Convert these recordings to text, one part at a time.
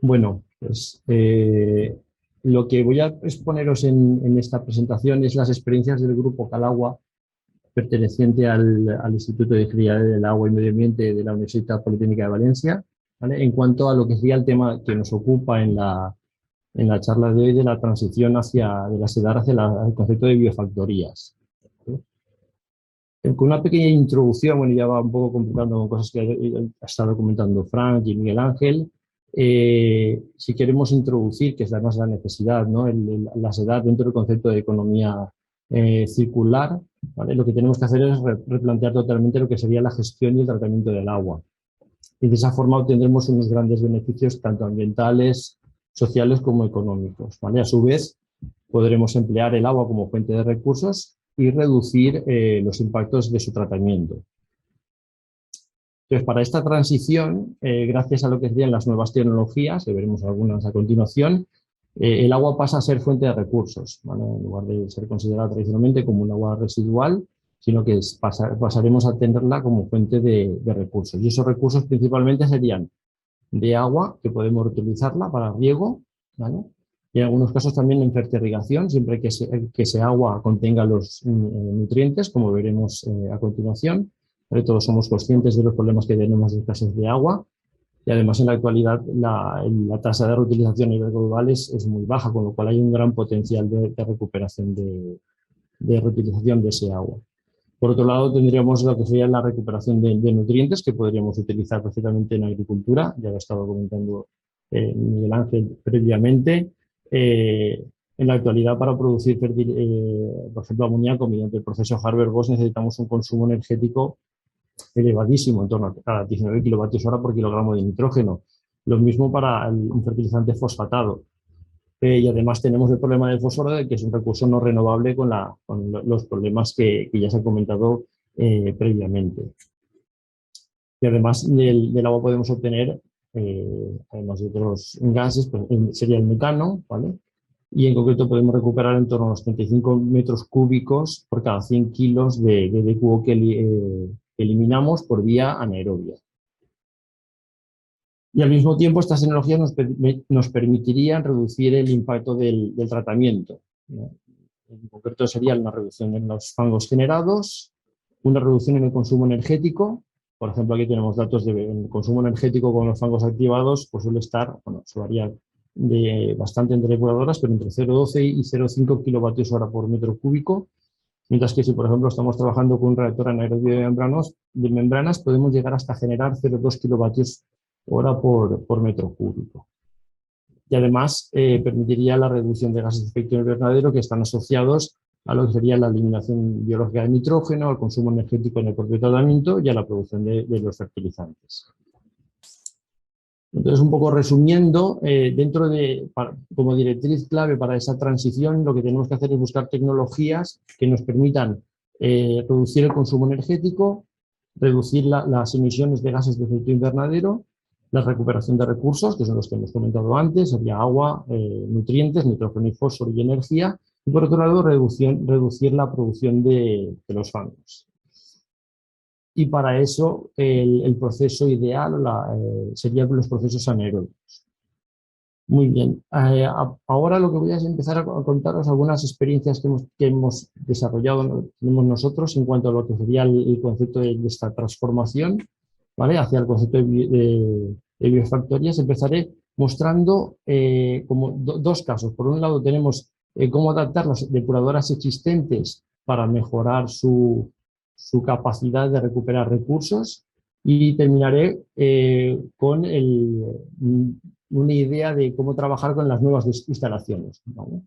Bueno, pues lo que voy a exponeros en esta presentación es las experiencias del Grupo Calagua, perteneciente al Instituto de Ingeniería del Agua y Medio Ambiente de la Universidad Politécnica de Valencia, ¿vale? En cuanto a lo que sería el tema que nos ocupa en la charla de hoy, de la transición de la SEDAR hacia el concepto de biofactorías. Con una pequeña introducción, bueno, ya va un poco complicando con cosas que ha estado comentando Frank y Miguel Ángel. Si queremos introducir, que es además la necesidad, ¿no? La SEDAR dentro del concepto de economía circular, ¿vale? Lo que tenemos que hacer es replantear totalmente lo que sería la gestión y el tratamiento del agua. Y de esa forma obtendremos unos grandes beneficios tanto ambientales, sociales como económicos, ¿vale? A su vez, podremos emplear el agua como fuente de recursos y reducir los impactos de su tratamiento. Entonces, para esta transición, gracias a lo que serían las nuevas tecnologías, que veremos algunas a continuación, el agua pasa a ser fuente de recursos, ¿vale? En lugar de ser considerada tradicionalmente como un agua residual, sino que pasaremos a tenerla como fuente de recursos. Y esos recursos principalmente serían de agua, que podemos reutilizarla para riego, ¿vale? Y en algunos casos también en fertirrigación, siempre que ese agua contenga los nutrientes, como veremos a continuación. Todos somos conscientes de los problemas que tenemos de escasez de agua y además en la actualidad la tasa de reutilización a nivel global es muy baja, con lo cual hay un gran potencial de recuperación de reutilización de ese agua. Por otro lado, tendríamos lo que sería la recuperación de nutrientes que podríamos utilizar perfectamente en agricultura, ya lo estaba comentando Miguel Ángel previamente. En la actualidad, para producir, por ejemplo, amoníaco mediante el proceso Haber-Bosch necesitamos un consumo energético elevadísimo, en torno a 19 kilovatios hora por kilogramo de nitrógeno. Lo mismo para un fertilizante fosfatado. Y además tenemos el problema del fósforo, de que es un recurso no renovable con los problemas que ya se han comentado previamente. Y además del agua podemos obtener, además de otros gases, pues, sería el metano, ¿vale? Y en concreto podemos recuperar en torno a los 35 metros cúbicos por cada 100 kilos de DQO que eliminamos por vía anaerobia. Y al mismo tiempo estas tecnologías nos permitirían reducir el impacto del tratamiento, ¿no? En concreto sería una reducción en los fangos generados, una reducción en el consumo energético. Por ejemplo, aquí tenemos datos de consumo energético con los fangos activados, pues suele estar, bueno, suele variar bastante entre depuradoras, pero entre 0,12 y 0,5 kilovatios hora por metro cúbico. Mientras que si, por ejemplo, estamos trabajando con un reactor anaerobio de membranas, podemos llegar hasta generar 0,2 kilovatios hora por metro cúbico. Y además permitiría la reducción de gases de efecto invernadero que están asociados a lo que sería la eliminación biológica de nitrógeno, al consumo energético en el propio tratamiento y a la producción de los fertilizantes. Entonces, un poco resumiendo, como directriz clave para esa transición, lo que tenemos que hacer es buscar tecnologías que nos permitan reducir el consumo energético, reducir las emisiones de gases de efecto invernadero, la recuperación de recursos, que son los que hemos comentado antes, sería agua, nutrientes, nitrógeno y fósforo y energía, y por otro lado reducir la producción de los fangos. Y para eso el proceso ideal serían los procesos anaerobios. Muy bien, ahora lo que voy a empezar a contaros algunas experiencias que hemos desarrollado tenemos nosotros en cuanto a lo que sería el concepto de esta transformación, ¿vale? Hacia el concepto de biofactorías. Empezaré mostrando como dos casos. Por un lado tenemos cómo adaptar las depuradoras existentes para mejorar su capacidad de recuperar recursos, y terminaré con una idea de cómo trabajar con las nuevas instalaciones, ¿vale?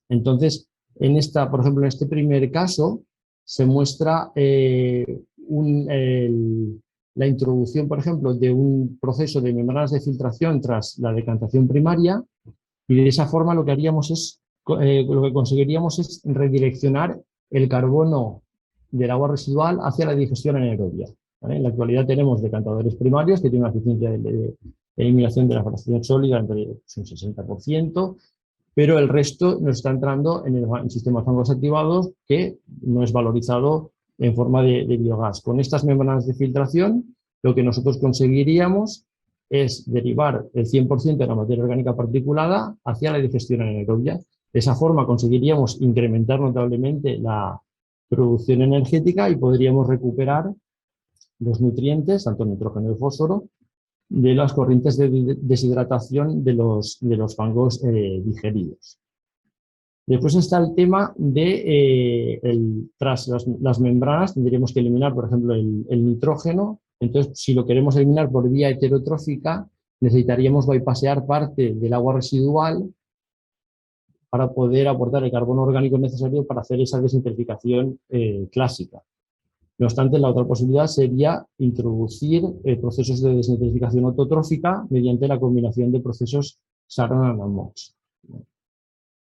Entonces, por ejemplo, en este primer caso se muestra la introducción, por ejemplo, de un proceso de membranas de filtración tras la decantación primaria, y de esa forma lo que conseguiríamos es redireccionar el carbono del agua residual hacia la digestión anaerobia, ¿vale? En la actualidad tenemos decantadores primarios que tienen una eficiencia de eliminación de la fracción sólida entre un 60%, pero el resto nos está entrando en el sistema de fangos activados, que no es valorizado en forma de biogás. Con estas membranas de filtración, lo que nosotros conseguiríamos es derivar el 100% de la materia orgánica particulada hacia la digestión anaerobia. De esa forma conseguiríamos incrementar notablemente la producción energética y podríamos recuperar los nutrientes, tanto nitrógeno y fósforo, de las corrientes de deshidratación de los fangos digeridos. Después está el tema de, tras las membranas, tendríamos que eliminar, por ejemplo, el nitrógeno. Entonces, si lo queremos eliminar por vía heterotrófica, necesitaríamos bypassear parte del agua residual para poder aportar el carbono orgánico necesario para hacer esa desinterficación clásica. No obstante, la otra posibilidad sería introducir procesos de desinterficación autotrófica mediante la combinación de procesos Saran-MOX.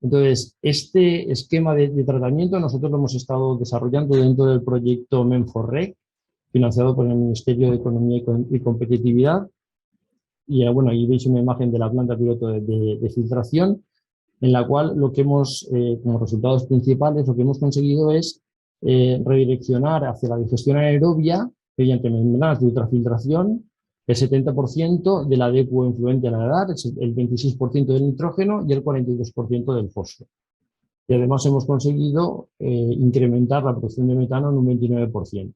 Entonces, este esquema de tratamiento nosotros lo hemos estado desarrollando dentro del proyecto MEN4REC, financiado por el Ministerio de Economía y Competitividad. Y bueno, ahí veis una imagen de la planta piloto de filtración, en la cual lo que hemos, como resultados principales, lo que hemos conseguido es redireccionar hacia la digestión anaerobia mediante membranas de ultrafiltración el 70% de la DQ influente a la edad, el 26% del nitrógeno y el 42% del fósforo. Y además hemos conseguido incrementar la producción de metano en un 29%.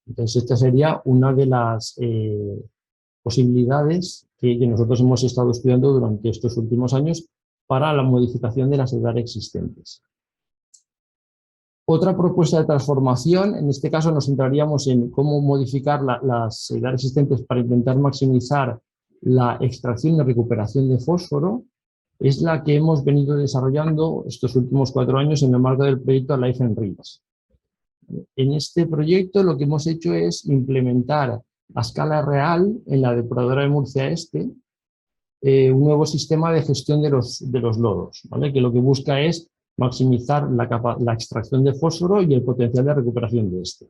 Entonces, esta sería una de las posibilidades que nosotros hemos estado estudiando durante estos últimos años para la modificación de las EDAR existentes. Otra propuesta de transformación, en este caso nos centraríamos en cómo modificar las EDAR existentes para intentar maximizar la extracción y recuperación de fósforo, es la que hemos venido desarrollando estos últimos 4 años en el marco del proyecto Life Enrics. En este proyecto lo que hemos hecho es implementar a escala real en la depuradora de Murcia Este un nuevo sistema de gestión de los lodos, ¿vale? Que lo que busca es maximizar la extracción de fósforo y el potencial de recuperación de este.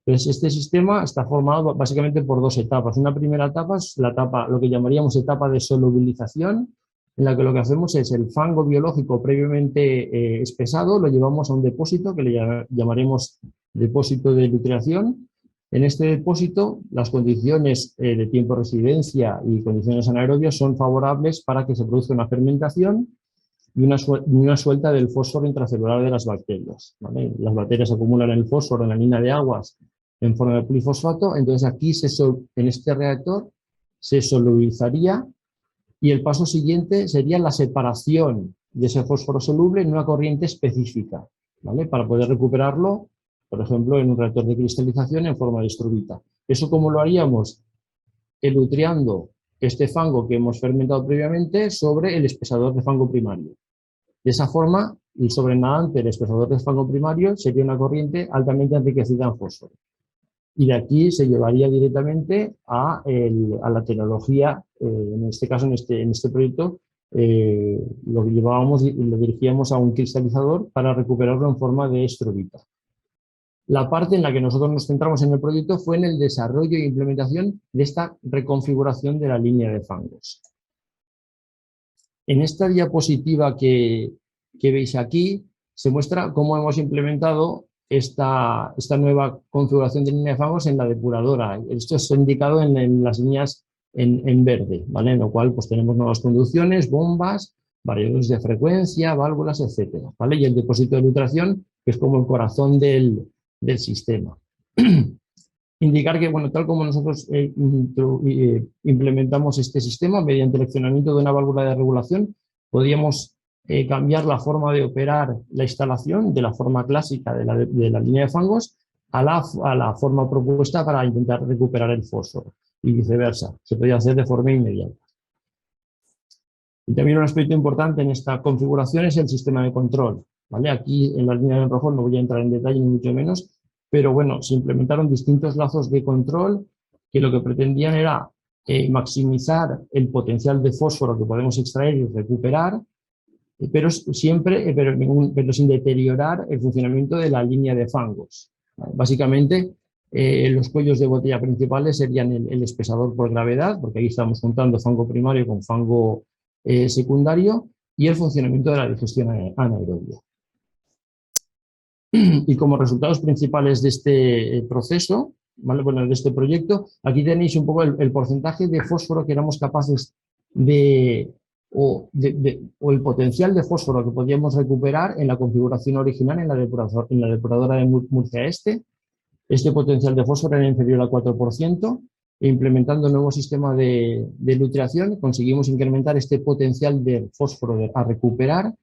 Entonces, este sistema está formado básicamente por 2 etapas. Una primera etapa es la etapa, lo que llamaríamos etapa de solubilización, en la que lo que hacemos es el fango biológico previamente espesado, lo llevamos a un depósito que le llamaremos depósito de nutriación. En este depósito, las condiciones de tiempo de residencia y condiciones anaerobias son favorables para que se produzca una fermentación y una suelta del fósforo intracelular de las bacterias, ¿vale? Las bacterias acumulan el fósforo en la mina de aguas en forma de polifosfato, entonces aquí en este reactor se solubilizaría y el paso siguiente sería la separación de ese fósforo soluble en una corriente específica, ¿vale? Para poder recuperarlo, por ejemplo, en un reactor de cristalización en forma de estruvita. ¿Eso cómo lo haríamos? Elutriando este fango que hemos fermentado previamente sobre el espesador de fango primario. De esa forma, el sobrenadante del espesador de fango primario sería una corriente altamente enriquecida en fósforo. Y de aquí se llevaría directamente a la tecnología, en este caso, en este proyecto, lo que llevábamos y lo dirigíamos a un cristalizador para recuperarlo en forma de estruvita. La parte en la que nosotros nos centramos en el proyecto fue en el desarrollo e implementación de esta reconfiguración de la línea de fangos. En esta diapositiva que veis aquí, se muestra cómo hemos implementado esta nueva configuración de línea de fangos en la depuradora. Esto está indicado en las líneas en verde, ¿vale? En lo cual pues, tenemos nuevas conducciones, bombas, variadores de frecuencia, válvulas, etcétera, ¿vale? Y el depósito de nutriación, que es como el corazón del sistema. Indicar que, bueno, tal como nosotros implementamos este sistema, mediante el accionamiento de una válvula de regulación, podíamos cambiar la forma de operar la instalación de la forma clásica de la línea de fangos a la forma propuesta para intentar recuperar el fósforo y viceversa. Se podía hacer de forma inmediata. Y también un aspecto importante en esta configuración es el sistema de control, ¿vale? Aquí en la línea de rojo no voy a entrar en detalle ni mucho menos, pero bueno, se implementaron distintos lazos de control que lo que pretendían era maximizar el potencial de fósforo que podemos extraer y recuperar, pero siempre, pero sin deteriorar el funcionamiento de la línea de fangos. Básicamente, los cuellos de botella principales serían el espesador por gravedad, porque aquí estamos juntando fango primario con fango secundario, y el funcionamiento de la digestión anaerobia. Y como resultados principales de este proceso, ¿vale? Bueno, de este proyecto. Aquí tenéis un poco el porcentaje de fósforo que éramos capaces de o el potencial de fósforo que podíamos recuperar en la configuración original en la depuradora de Murcia Este. Este potencial de fósforo era inferior al 4%, e implementando un nuevo sistema de nutriación conseguimos incrementar este potencial de fósforo a recuperar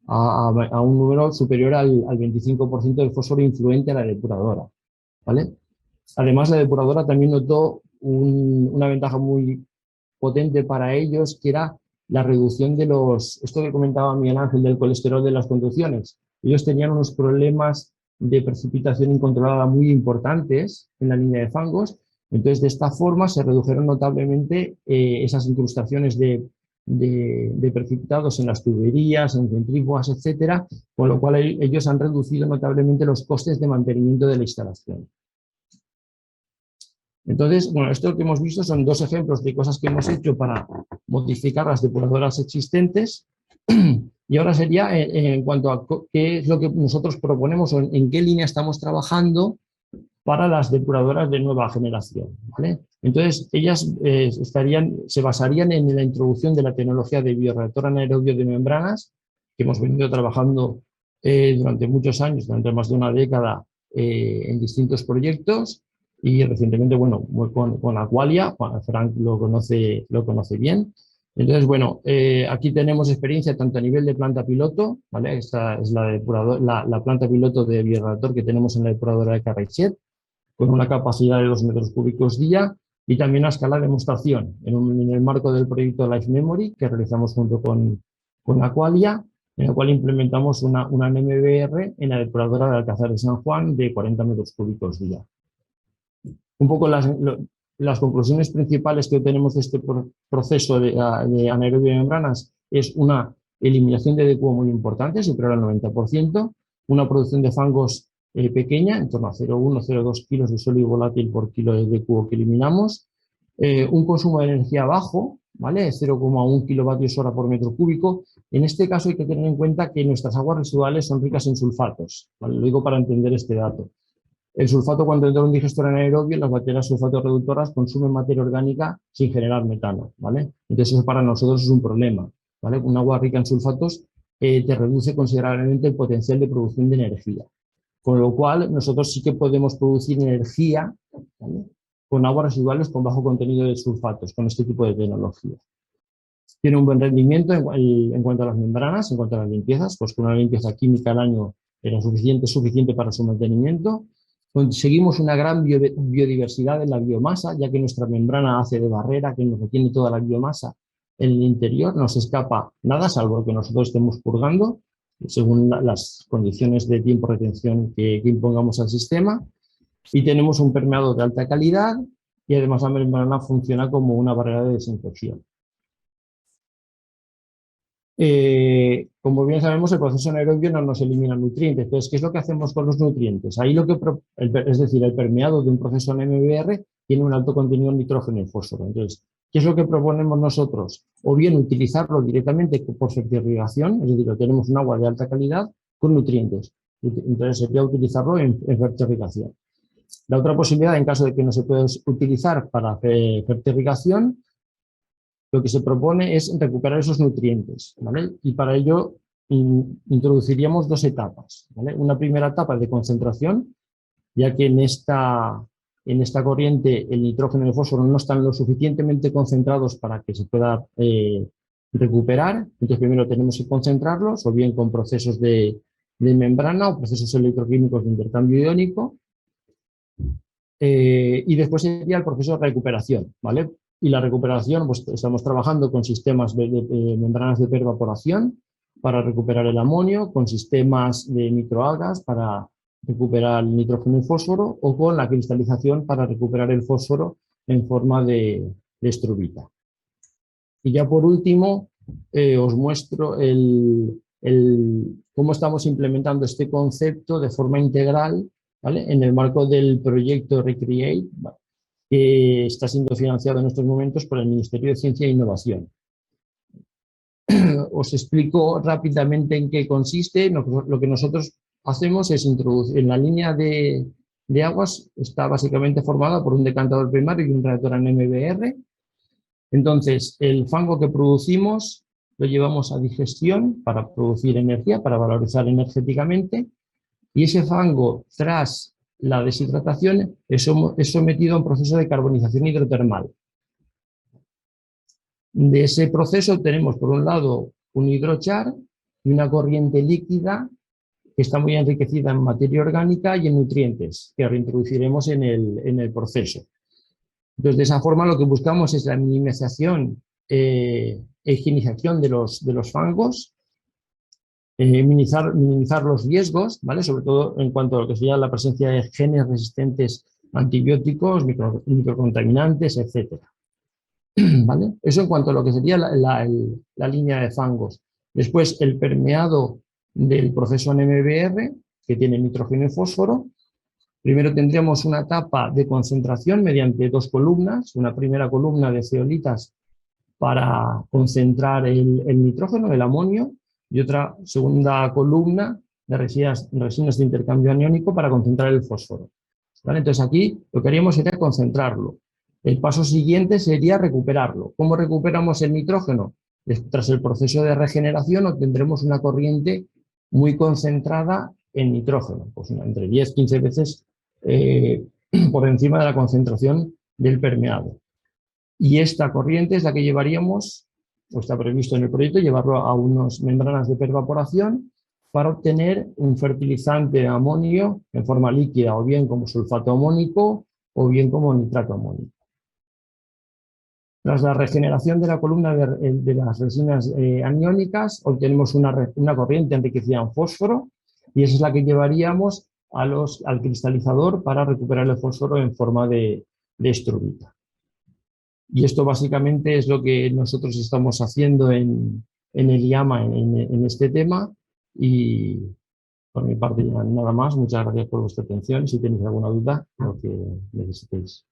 a un número superior al 25% del fósforo influente a la depuradora, ¿vale? Además, la depuradora también notó una ventaja muy potente para ellos, que era la reducción de esto que comentaba Miguel Ángel del colesterol de las conducciones. Ellos tenían unos problemas de precipitación incontrolada muy importantes en la línea de fangos, entonces de esta forma se redujeron notablemente esas incrustaciones de precipitados en las tuberías, en centrífugas, etcétera, con lo cual ellos han reducido notablemente los costes de mantenimiento de la instalación. Entonces, bueno, esto que hemos visto son dos ejemplos de cosas que hemos hecho para modificar las depuradoras existentes. Y ahora sería en cuanto a qué es lo que nosotros proponemos o en qué línea estamos trabajando para las depuradoras de nueva generación, ¿vale? Entonces, ellas se basarían en la introducción de la tecnología de bioreactor anaerobio de membranas, que hemos venido trabajando durante muchos años, durante más de una década, en distintos proyectos. Y recientemente, bueno, con Aqualia, Frank lo conoce bien. Entonces, bueno, aquí tenemos experiencia tanto a nivel de planta piloto, ¿vale? Esta es la planta piloto de bioreactor que tenemos en la depuradora de Carraixet, con una capacidad de 2 metros cúbicos día, y también a escala de demostración, en el marco del proyecto Life Memory, que realizamos junto con Aqualia, en el cual implementamos una NMBR en la depuradora de Alcázar de San Juan de 40 metros cúbicos día. Un poco las conclusiones principales que tenemos de este proceso de anaerobio de membranas es una eliminación de DQO muy importante, superior al 90%, una producción de fangos pequeña, en torno a 0,1-0,2 kilos de sólido volátil por kilo de DQO que eliminamos, un consumo de energía bajo, ¿vale? 0,1 kilovatios hora por metro cúbico. En este caso hay que tener en cuenta que nuestras aguas residuales son ricas en sulfatos, ¿vale? Lo digo para entender este dato. El sulfato, cuando entra en un digestor anaerobio, las bacterias sulfato-reductoras consumen materia orgánica sin generar metano, ¿vale? Entonces eso para nosotros es un problema, ¿vale? Un agua rica en sulfatos te reduce considerablemente el potencial de producción de energía. Con lo cual, nosotros sí que podemos producir energía, ¿vale?, con aguas residuales con bajo contenido de sulfatos, con este tipo de tecnología. Tiene un buen rendimiento en cuanto a las membranas, en cuanto a las limpiezas, pues con una limpieza química al año era suficiente para su mantenimiento. Conseguimos una gran biodiversidad en la biomasa, ya que nuestra membrana hace de barrera, que nos retiene toda la biomasa en el interior, no se escapa nada, salvo que nosotros estemos purgando, según las condiciones de tiempo de retención que impongamos al sistema. Y tenemos un permeado de alta calidad y además la membrana funciona como una barrera de desinfección. Como bien sabemos, el proceso anaerobio no nos elimina nutrientes. Entonces, ¿qué es lo que hacemos con los nutrientes? Ahí es decir, el permeado de un proceso NMBR tiene un alto contenido de nitrógeno y fósforo. Entonces, ¿qué es lo que proponemos nosotros? O bien utilizarlo directamente por fertirrigación, es decir, tenemos un agua de alta calidad con nutrientes. Entonces, sería utilizarlo en fertirrigación. La otra posibilidad, en caso de que no se pueda utilizar para fertirrigación, lo que se propone es recuperar esos nutrientes, ¿vale? Y para ello introduciríamos dos etapas, ¿vale? Una primera etapa de concentración, ya que en esta corriente el nitrógeno y el fósforo no están lo suficientemente concentrados para que se pueda recuperar. Entonces primero tenemos que concentrarlos, o bien con procesos de membrana o procesos electroquímicos de intercambio iónico. Y después sería el proceso de recuperación, ¿vale? Y la recuperación, pues estamos trabajando con sistemas de membranas de pervaporación para recuperar el amonio, con sistemas de microalgas para recuperar el nitrógeno y fósforo, o con la cristalización para recuperar el fósforo en forma de estrubita. Y ya por último, os muestro cómo estamos implementando este concepto de forma integral, ¿vale?, en el marco del proyecto Recreate, ¿vale?, que está siendo financiado en estos momentos por el Ministerio de Ciencia e Innovación. Os explico rápidamente en qué consiste. Lo que nosotros hacemos es introducir en la línea de de aguas está básicamente formada por un decantador primario y un reactor NMBR. Entonces, el fango que producimos lo llevamos a digestión para producir energía, para valorizar energéticamente, y ese fango, tras la deshidratación, es sometido a un proceso de carbonización hidrotermal. De ese proceso tenemos, por un lado, un hidrochar y una corriente líquida que está muy enriquecida en materia orgánica y en nutrientes, que reintroduciremos en el proceso. Entonces, de esa forma lo que buscamos es la minimización e higienización de los fangos, minimizar los riesgos, ¿vale? Sobre todo en cuanto a lo que sería la presencia de genes resistentes a antibióticos, microcontaminantes, etcétera. ¿Vale? Eso en cuanto a lo que sería la línea de fangos. Después, el permeado del proceso NMBR, que tiene nitrógeno y fósforo. Primero tendríamos una etapa de concentración mediante dos columnas, una primera columna de zeolitas para concentrar el nitrógeno, el amonio, y otra segunda columna de resinas de intercambio aniónico para concentrar el fósforo. ¿Vale? Entonces aquí lo que haríamos sería concentrarlo. El paso siguiente sería recuperarlo. ¿Cómo recuperamos el nitrógeno? Tras el proceso de regeneración obtendremos una corriente muy concentrada en nitrógeno, pues entre 10-15 veces por encima de la concentración del permeado. Y esta corriente es la que llevaríamos, o está previsto en el proyecto, llevarlo a unas membranas de pervaporación para obtener un fertilizante de amonio en forma líquida, o bien como sulfato amónico, o bien como nitrato amónico. Tras la regeneración de la columna de las resinas aniónicas, obtenemos una corriente enriquecida en fósforo, y esa es la que llevaríamos al cristalizador para recuperar el fósforo en forma de estruvita. Y esto básicamente es lo que nosotros estamos haciendo en el IAMA en este tema, y por mi parte ya nada más. Muchas gracias por vuestra atención. Si tenéis alguna duda, lo que necesitéis.